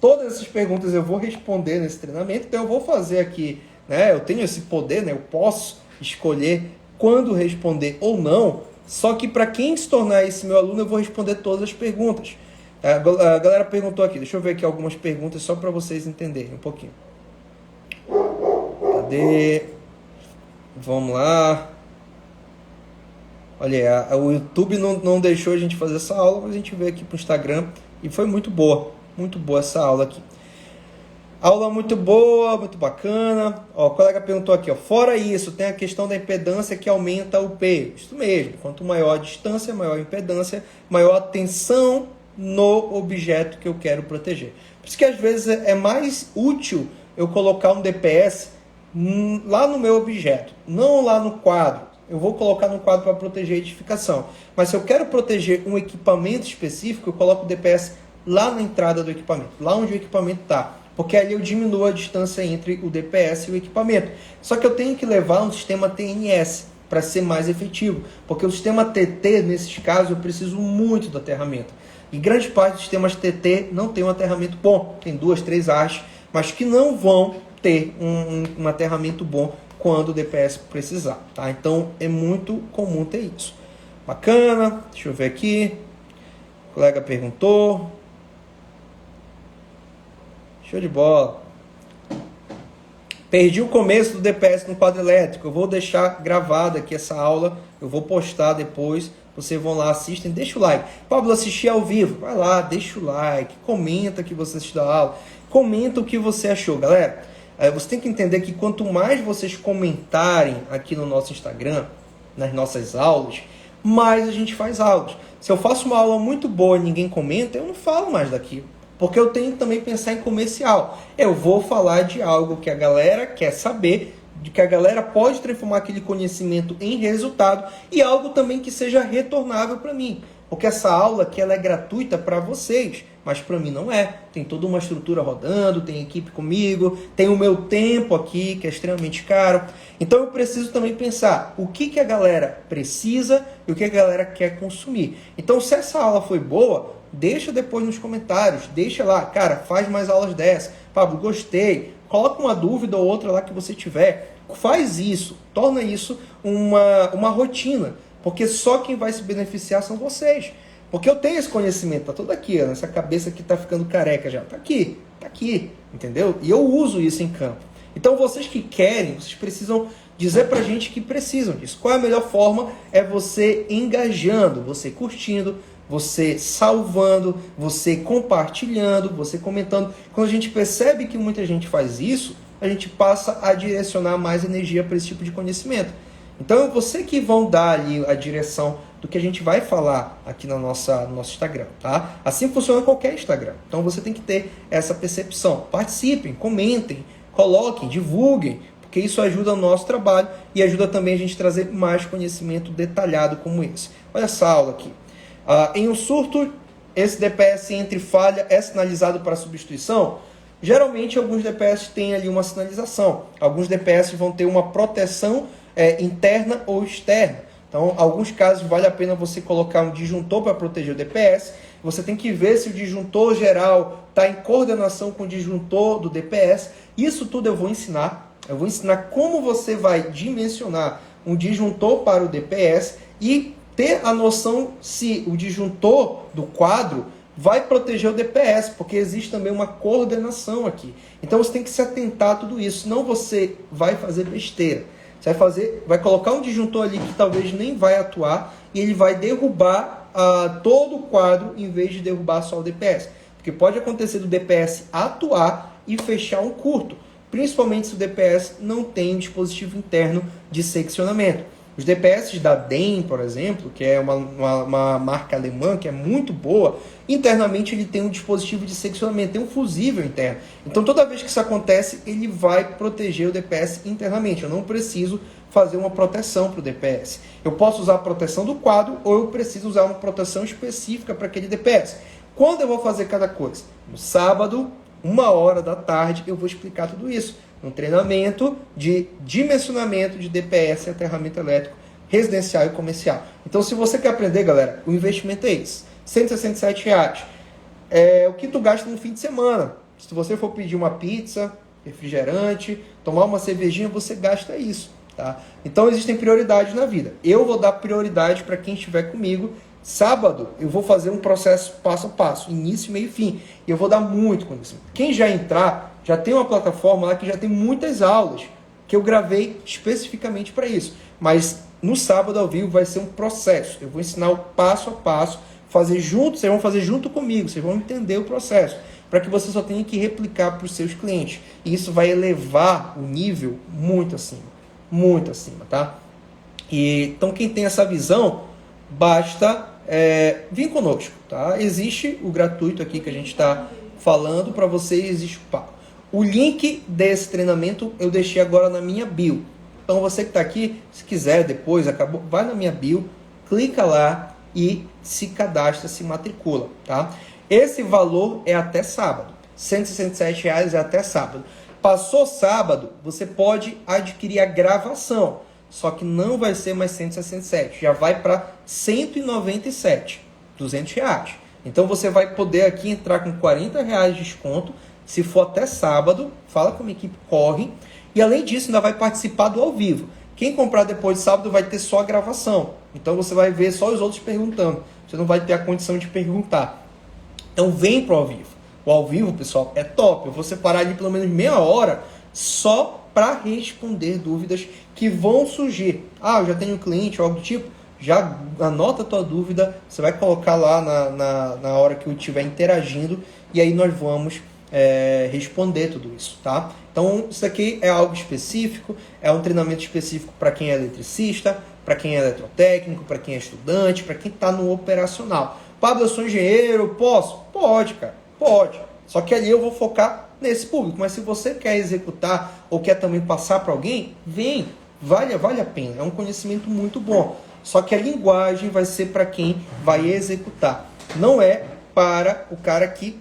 S1: Todas essas perguntas eu vou responder nesse treinamento. Então eu vou fazer aqui, né? Eu tenho esse poder, né? Eu posso escolher quando responder ou não. Só que para quem se tornar esse meu aluno, eu vou responder todas as perguntas. A galera perguntou aqui. Deixa eu ver aqui algumas perguntas só para vocês entenderem um pouquinho. Cadê? Vamos lá. Olha, o YouTube não deixou a gente fazer essa aula, mas a gente veio aqui para o Instagram e foi muito boa essa aula aqui. Aula muito boa, muito bacana. Ó, o colega perguntou aqui, ó, fora isso, tem a questão da impedância que aumenta o P. Isso mesmo, quanto maior a distância, maior a impedância, maior a tensão no objeto que eu quero proteger. Por isso que às vezes é mais útil eu colocar um DPS lá no meu objeto, não lá no quadro. Eu vou colocar no quadro para proteger a edificação. Mas se eu quero proteger um equipamento específico, eu coloco o DPS lá na entrada do equipamento, lá onde o equipamento está. Porque ali eu diminuo a distância entre o DPS e o equipamento. Só que eu tenho que levar um sistema TNS para ser mais efetivo. Porque o sistema TT, nesses casos, eu preciso muito do aterramento. E grande parte dos sistemas TT não tem um aterramento bom. Tem 2, 3 hastes, mas que não vão ter um aterramento bom quando o DPS precisar. Tá? Então é muito comum ter isso. Bacana, deixa eu ver aqui. O colega perguntou. Show de bola. Perdi o começo do DPS no quadro elétrico. Eu vou deixar gravada aqui essa aula. Eu vou postar depois. Vocês vão lá, assistem, deixa o like. Pablo, assistir ao vivo. Vai lá, deixa o like. Comenta que você assistiu a aula. Comenta o que você achou. Galera, você tem que entender que quanto mais vocês comentarem aqui no nosso Instagram, nas nossas aulas, mais a gente faz aulas. Se eu faço uma aula muito boa e ninguém comenta, eu não falo mais daquilo. Porque eu tenho que também pensar em comercial. Eu vou falar de algo que a galera quer saber, de que a galera pode transformar aquele conhecimento em resultado e algo também que seja retornável para mim. Porque essa aula aqui ela é gratuita para vocês, mas para mim não é. Tem toda uma estrutura rodando, tem equipe comigo, tem o meu tempo aqui, que é extremamente caro. Então eu preciso também pensar o que a galera precisa e o que a galera quer consumir. Então se essa aula foi boa, deixa depois nos comentários, deixa lá, cara, faz mais aulas dessa. Pablo, gostei. Coloca uma dúvida ou outra lá que você tiver. Faz isso, torna isso uma rotina. Porque só quem vai se beneficiar são vocês. Porque eu tenho esse conhecimento, tá todo aqui, ó, nessa cabeça que tá ficando careca já. Tá aqui, entendeu? E eu uso isso em campo. Então vocês que querem, vocês precisam dizer pra gente que precisam disso. Qual é a melhor forma? É você engajando, você curtindo, você salvando, você compartilhando, você comentando. Quando a gente percebe que muita gente faz isso, a gente passa a direcionar mais energia para esse tipo de conhecimento. Então é você que vão dar ali a direção do que a gente vai falar aqui no nosso Instagram, tá? Assim funciona qualquer Instagram. Então você tem que ter essa percepção. Participem, comentem, coloquem, divulguem, porque isso ajuda o nosso trabalho e ajuda também a gente a trazer mais conhecimento detalhado como esse. Olha essa aula aqui. Em um surto, esse DPS entre falha é sinalizado para substituição? Geralmente, alguns DPS têm ali uma sinalização. Alguns DPS vão ter uma proteção interna ou externa. Então, em alguns casos, vale a pena você colocar um disjuntor para proteger o DPS. Você tem que ver se o disjuntor geral está em coordenação com o disjuntor do DPS. Isso tudo eu vou ensinar. Eu vou ensinar como você vai dimensionar um disjuntor para o DPS e ter a noção se o disjuntor do quadro vai proteger o DPS, porque existe também uma coordenação aqui. Então você tem que se atentar a tudo isso, senão você vai fazer besteira. Você vai colocar um disjuntor ali que talvez nem vai atuar e ele vai derrubar todo o quadro em vez de derrubar só o DPS. Porque pode acontecer do DPS atuar e fechar um curto, principalmente se o DPS não tem um dispositivo interno de seccionamento. Os DPS da DEM, por exemplo, que é uma marca alemã que é muito boa, internamente ele tem um dispositivo de seccionamento, tem um fusível interno. Então toda vez que isso acontece, ele vai proteger o DPS internamente. Eu não preciso fazer uma proteção para o DPS. Eu posso usar a proteção do quadro ou eu preciso usar uma proteção específica para aquele DPS. Quando eu vou fazer cada coisa? No sábado, 1h da tarde, eu vou explicar tudo isso. Um treinamento de dimensionamento de DPS e aterramento elétrico residencial e comercial. Então, se você quer aprender, galera, o investimento é esse. R$167. É o que tu gasta no fim de semana. Se você for pedir uma pizza, refrigerante, tomar uma cervejinha, você gasta isso. Tá? Então, existem prioridades na vida. Eu vou dar prioridade para quem estiver comigo. Sábado, eu vou fazer um processo passo a passo, início, meio e fim. E eu vou dar muito conhecimento. Quem já entrar, já tem uma plataforma lá que já tem muitas aulas que eu gravei especificamente para isso. Mas no sábado ao vivo vai ser um processo. Eu vou ensinar o passo a passo, fazer junto, vocês vão fazer junto comigo, vocês vão entender o processo. para que você só tenha que replicar para os seus clientes. E isso vai elevar o nível muito acima, tá? Então, quem tem essa visão, basta vir conosco, tá? Existe o gratuito aqui que a gente está falando para você, existe o pago. O link desse treinamento eu deixei agora na minha bio. Então, você que está aqui, se quiser depois, vai na minha bio, clica lá e se cadastra, se matricula, tá? Esse valor é até sábado. R$ 167 é até sábado. Passou sábado, você pode adquirir a gravação. Só que não vai ser mais 167. Já vai para 197. R$ 200. Então você vai poder aqui entrar com R$ 40 de desconto. Se for até sábado, fala com a minha equipe, corre. E além disso, ainda vai participar do ao vivo. Quem comprar depois de sábado vai ter só a gravação. Então você vai ver só os outros perguntando. Você não vai ter a condição de perguntar. Então vem para o ao vivo. O ao vivo, pessoal, é top. Eu vou separar ali pelo menos meia hora só para responder dúvidas que vão surgir. Eu já tenho um cliente ou algo do tipo. Já anota a tua dúvida. Você vai colocar lá na hora que eu estiver interagindo. E aí nós vamos responder tudo isso, tá? Então, isso aqui é algo específico. É um treinamento específico para quem é eletricista, para quem é eletrotécnico, para quem é estudante, para quem está no operacional. Pablo, eu sou engenheiro, posso? Pode, cara, pode. Só que ali eu vou focar nesse público. Mas se você quer executar ou quer também passar para alguém, vale a pena. É um conhecimento muito bom. Só que a linguagem vai ser para quem vai executar. Não é para o cara que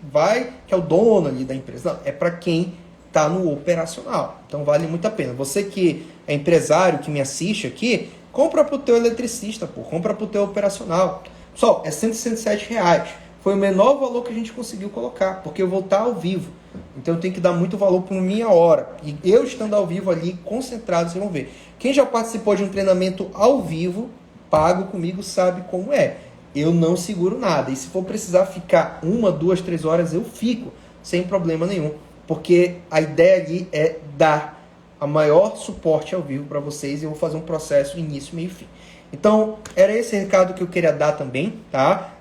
S1: é o dono ali da empresa. Não, é para quem está no operacional. Então vale muito a pena. Você que é empresário, que me assiste aqui, compra para o teu eletricista, compra para o teu operacional. Pessoal, é R$ 167. Foi o menor valor que a gente conseguiu colocar, porque eu vou estar ao vivo. Então eu tenho que dar muito valor por minha hora. E eu estando ao vivo ali, concentrado, vocês vão ver. Quem já participou de um treinamento ao vivo, pago comigo, sabe como é. Eu não seguro nada. E se for precisar ficar 1, 2, 3 horas, eu fico, sem problema nenhum. Porque a ideia ali é dar a maior suporte ao vivo para vocês. E eu vou fazer um processo início, meio e fim. Então, era esse recado que eu queria dar também, tá?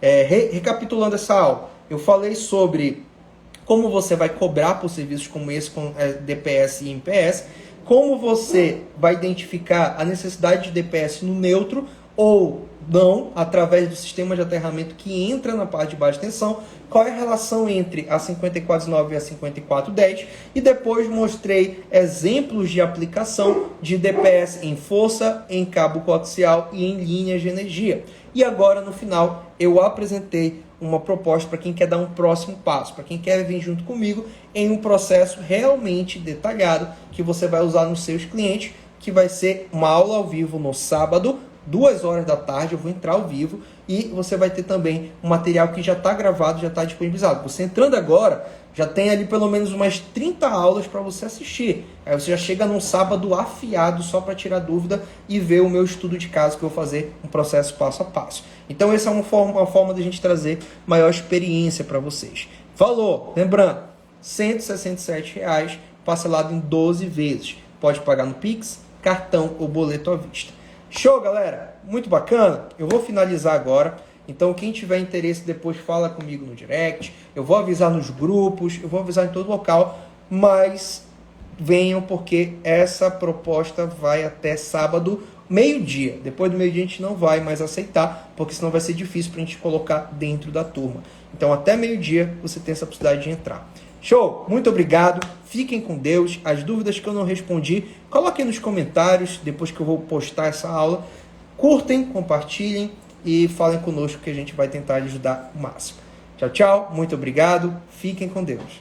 S1: Recapitulando essa aula, eu falei sobre como você vai cobrar por serviços como esse com DPS e MPS, como você vai identificar a necessidade de DPS no neutro ou não, através do sistema de aterramento que entra na parte de baixa tensão, qual é a relação entre a 5419 e a 5410, e depois mostrei exemplos de aplicação de DPS em força, em cabo coaxial e em linhas de energia. E agora, no final, eu apresentei uma proposta para quem quer dar um próximo passo, para quem quer vir junto comigo em um processo realmente detalhado que você vai usar nos seus clientes, que vai ser uma aula ao vivo no sábado, 2 horas da tarde, eu vou entrar ao vivo e você vai ter também um material que já está gravado, já está disponibilizado. Você entrando agora, já tem ali pelo menos umas 30 aulas para você assistir. Aí você já chega num sábado afiado só para tirar dúvida e ver o meu estudo de caso que eu vou fazer um processo passo a passo. Então essa é uma forma de a gente trazer maior experiência para vocês. Valor, lembrando, R$ 167, parcelado em 12 vezes. Pode pagar no Pix, cartão ou boleto à vista. Show, galera? Muito bacana. Eu vou finalizar agora. Então, quem tiver interesse, depois fala comigo no direct. Eu vou avisar nos grupos, eu vou avisar em todo local. Mas venham, porque essa proposta vai até sábado, meio-dia. Depois do meio-dia a gente não vai mais aceitar, porque senão vai ser difícil para a gente colocar dentro da turma. Então, até meio-dia você tem essa possibilidade de entrar. Show! Muito obrigado. Fiquem com Deus. As dúvidas que eu não respondi, coloquem nos comentários depois que eu vou postar essa aula. Curtem, compartilhem e falem conosco que a gente vai tentar ajudar o máximo. Tchau, tchau. Muito obrigado. Fiquem com Deus.